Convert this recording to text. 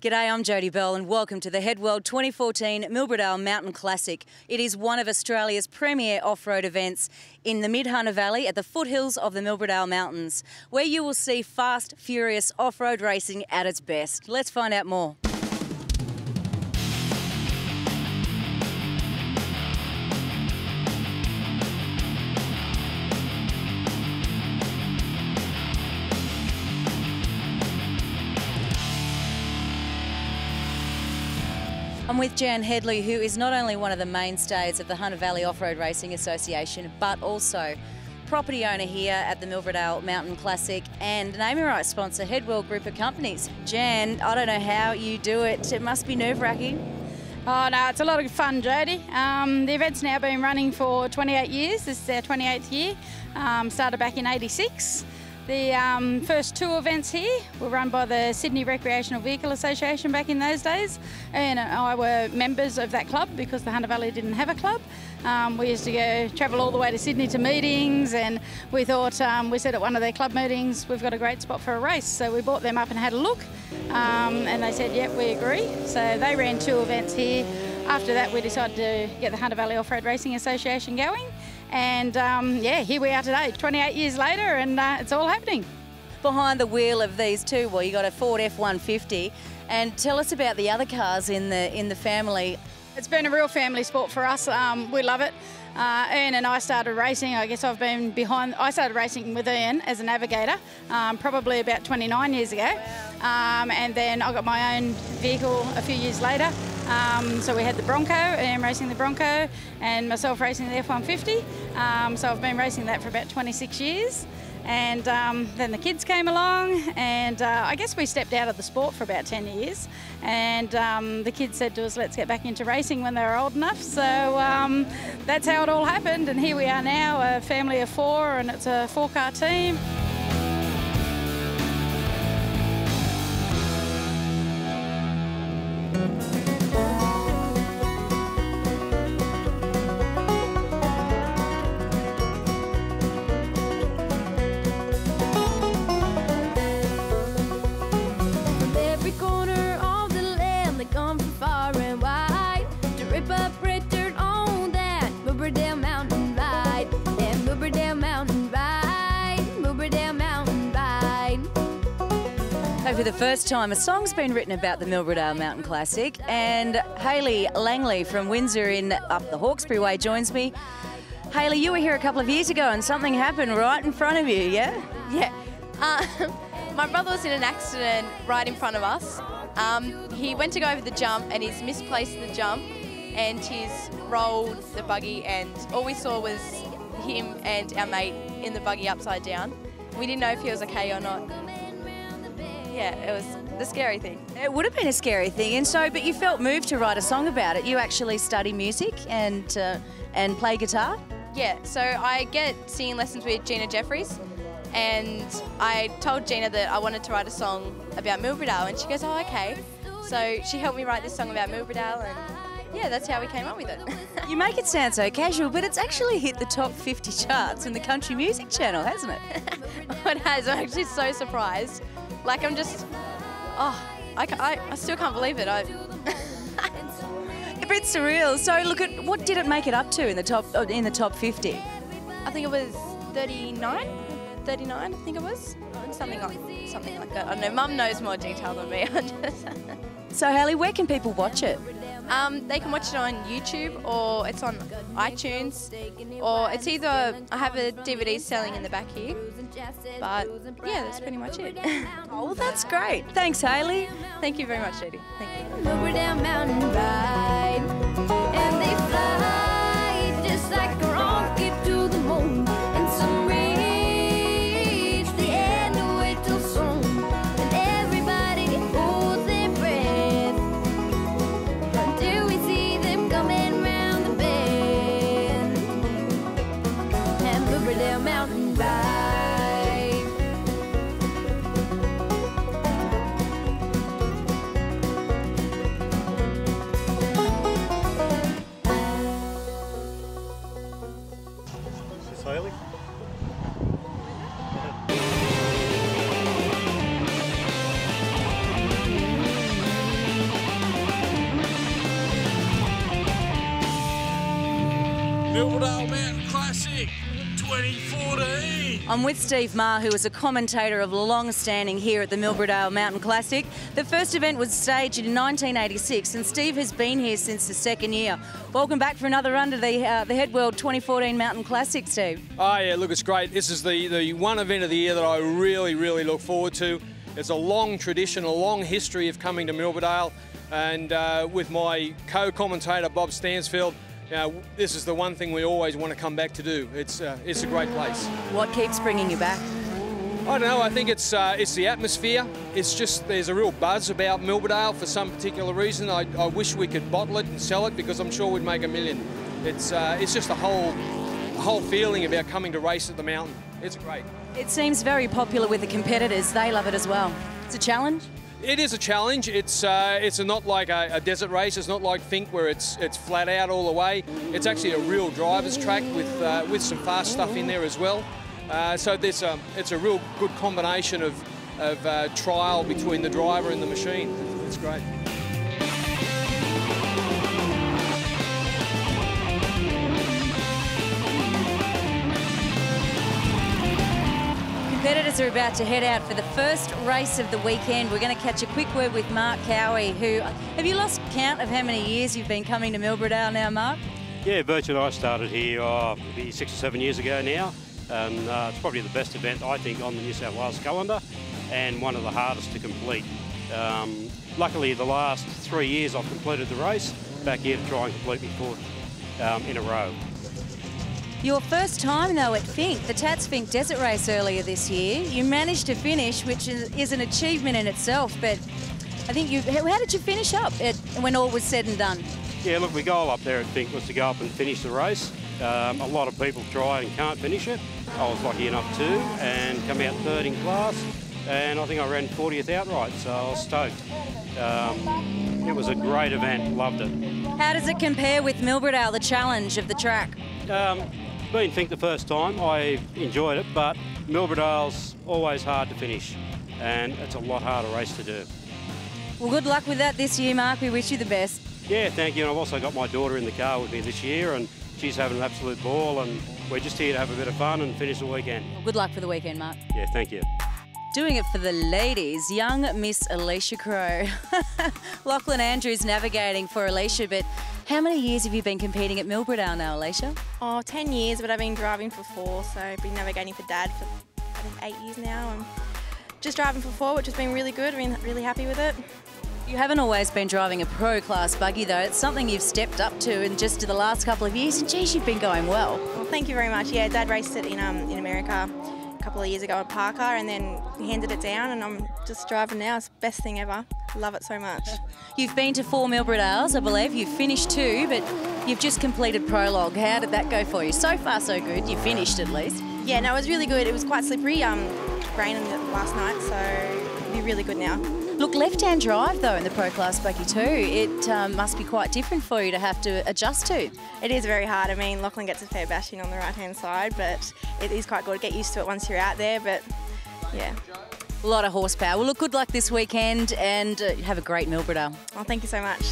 G'day, I'm Jodie Bell and welcome to the Hedweld 2014 Milbrodale Mountain Classic. It is one of Australia's premier off-road events in the Mid-Hunter Valley at the foothills of the Milbrodale Mountains, where you will see fast, furious off-road racing at its best. Let's find out more. I'm with Jan Hedley, who is not only one of the mainstays of the Hunter Valley Off-Road Racing Association, but also property owner here at the Milbrodale Mountain Classic and naming rights sponsor, Hedweld Group of Companies. Jan, I don't know how you do it. It must be nerve-wracking. Oh no, it's a lot of fun, Jodie. The event's now been running for 28 years. This is our 28th year. Started back in '86. The first two events here were run by the Sydney Recreational Vehicle Association back in those days, and I were members of that club because the Hunter Valley didn't have a club. We used to travel all the way to Sydney to meetings, and we thought, we said at one of their club meetings, we've got a great spot for a race. So we brought them up and had a look, and they said, yep, we agree. So they ran two events here. After that, we decided to get the Hunter Valley Off-Road Racing Association going. And yeah, here we are today, 28 years later, and it's all happening. Behind the wheel of these two, well, you got a Ford F-150, and tell us about the other cars in the family. It's been a real family sport for us. We love it. Ian and I started racing. I guess I've been behind. I started racing with Ian as a navigator, probably about 29 years ago, and then I got my own vehicle a few years later. So we had the Bronco, Ian racing the Bronco, and myself racing the F-150. So I've been racing that for about 26 years. And then the kids came along, and I guess we stepped out of the sport for about 10 years. And the kids said to us, let's get back into racing when they were old enough. So that's how it all happened. And here we are now, a family of four, and it's a four-car team. For the first time, a song's been written about the Milbrodale Mountain Classic, and Hayley Langley from Windsor up the Hawkesbury Way joins me. Hayley, you were here a couple of years ago and something happened right in front of you, yeah? Yeah. My brother was in an accident right in front of us. He went to go over the jump and he's misplaced the jump and he's rolled the buggy, and all we saw was him and our mate in the buggy upside down. We didn't know if he was okay or not. Yeah, it was the scary thing. It would have been a scary thing, but you felt moved to write a song about it. You actually study music and play guitar? Yeah, so I get singing lessons with Gina Jeffries, and I told Gina that I wanted to write a song about Milbrodale, and she goes, oh, okay. So she helped me write this song about Milbrodale, and yeah, that's how we came up with it. You make it sound so casual, but it's actually hit the top 50 charts in the Country Music Channel, hasn't it? It has. I'm actually so surprised. Like, I'm just, I still can't believe it. A bit surreal. So look at, what did it make it up to in the top 50? I think it was 39, I think it was. Something like that. I don't know, Mum knows more detail than me. So Hayley, where can people watch it? They can watch it on YouTube, or it's on iTunes, or it's either, I have a DVD selling in the back here, but yeah, that's pretty much it. Oh, well, that's great. Thanks, Hayley. Thank you very much, Judy. Thank you. Milbrodale Mountain Ride, and they fly just like a rocket to the moon, and some reach the end away till soon, and everybody holds their breath until we see them coming round the bend. And Milbrodale Mountain Ride. Milbrodale Mountain Classic 2014. I'm with Steve Marr, who is a commentator of long standing here at the Milbrodale Mountain Classic. The first event was staged in 1986 and Steve has been here since the second year. Welcome back for another run to the Hedweld 2014 Mountain Classic, Steve. Oh yeah, look, it's great. This is the one event of the year that I really look forward to. It's a long tradition, a long history of coming to Milbrodale, and with my co-commentator Bob Stansfield, this is the one thing we always want to come back to do. It's a great place. What keeps bringing you back? I don't know, I think it's the atmosphere. It's just, there's a real buzz about Milbrodale for some particular reason. I wish we could bottle it and sell it because I'm sure we'd make $1 million. It's just a whole feeling about coming to race at the mountain. It's great. It seems very popular with the competitors. They love it as well. It's a challenge? It is a challenge. It's not like a desert race. It's not like Fink where it's flat out all the way. It's actually a real driver's track with some fast stuff in there as well. So it's a real good combination of trial between the driver and the machine. It's great. Competitors are about to head out for the first race of the weekend. We're going to catch a quick word with Mark Cowie, who, have you lost count of how many years you've been coming to Milbrodale now, Mark? Yeah, virtually I started here maybe 6 or 7 years ago now, and it's probably the best event I think on the New South Wales calendar and one of the hardest to complete. Luckily the last 3 years I've completed the race, back here to try and complete my fourth in a row. Your first time though at Fink, the Tats Fink Desert Race earlier this year, you managed to finish, which is an achievement in itself, but I think how did you finish up when all was said and done? Yeah, look, my goal up there at Fink was to go up and finish the race. A lot of people try and can't finish it. I was lucky enough to and come out third in class, and I think I ran 40th outright, so I was stoked. It was a great event, loved it. How does it compare with Milbrodale, the challenge of the track? Been Fink the first time, I enjoyed it, but Milbrodale's always hard to finish, and it's a lot harder race to do. Well, good luck with that this year, Mark. We wish you the best. Yeah, thank you. And I've also got my daughter in the car with me this year, and she's having an absolute ball, and we're just here to have a bit of fun and finish the weekend. Good luck for the weekend, Mark. Yeah, thank you. Doing it for the ladies, young Miss Alicia Crowe. Lachlan Andrews navigating for Alicia, but how many years have you been competing at Milbrodale now, Alicia? Oh, 10 years, but I've been driving for 4, so I've been navigating for Dad for, I think, 8 years now. I'm just driving for 4, which has been really good. I've been really happy with it. You haven't always been driving a pro-class buggy, though. It's something you've stepped up to in just the last couple of years, and geez, you've been going well. Well, thank you very much. Yeah, Dad raced it in America a couple of years ago at Parker, and then he handed it down, and I'm just driving now. It's the best thing ever. Love it so much. You've been to 4 Milbrodales, I believe. You've finished 2, but you've just completed prologue. How did that go for you? So far, so good. You finished at least. Yeah, no, it was really good. It was quite slippery. Rain last night, so it'll be really good now. Look, left-hand drive, though, in the pro-class buggy too. It must be quite different for you to have to adjust to. It is very hard. I mean, Lachlan gets a fair bashing on the right-hand side, but it is quite good to get used to it once you're out there, but yeah. A lot of horsepower. Well, look, good luck this weekend and have a great Milbrodale. Oh, thank you so much.